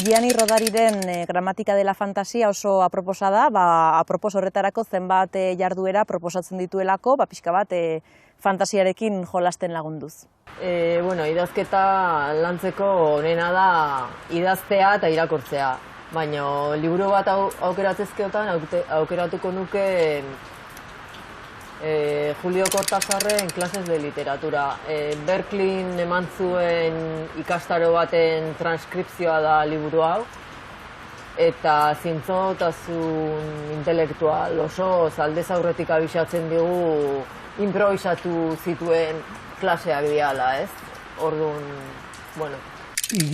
Gianni Rodariren gramatika de la fantasia oso aproposa da, apropos horretarako zenbat jarduera proposatzen dituelako, pixka bat fantasiarekin jolasten lagunduz. Idazketa lantzeko onena da idaztea eta irakurtzea, baina liburu bat aukeratzezkeotan aukeratuko nuke Julio Cortázarren Clases de Literatura. Berkeleyn eman zuen ikastaro baten transkripzioa da liburu hau, eta zintzotasun intelektual oso aldez aurretik abisatzen digu improvisatu zituen klaseak diala, ez? Orduan,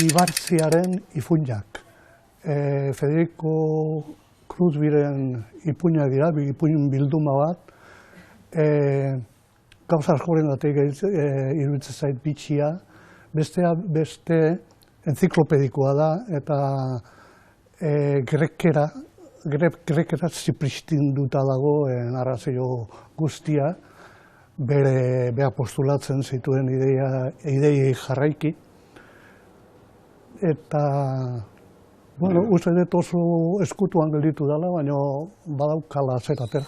Ibarziaren ipuinak. Federico Cruzbiren ipuinak dira, ipuin bilduma bat. Gauza askorengatik iruditzen zait bitxia, beste enziklopedikoa da, eta grekera zipristinduta dago narrazio guztia, bere postulatzen zituen ideiei jarraiki. Eta, uste dut oso eskutuan gelditu dela, baina badaukala zeratera.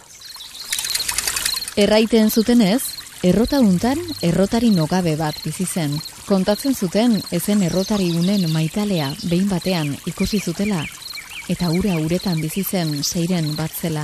Erraiten zutenez, errota untan errotari nogabe bat bizi zen. Kontatzen zuten ezen errotari unen maitalea behin batean ikusi zutela, eta ura uretan bizi zen seiren bat zela.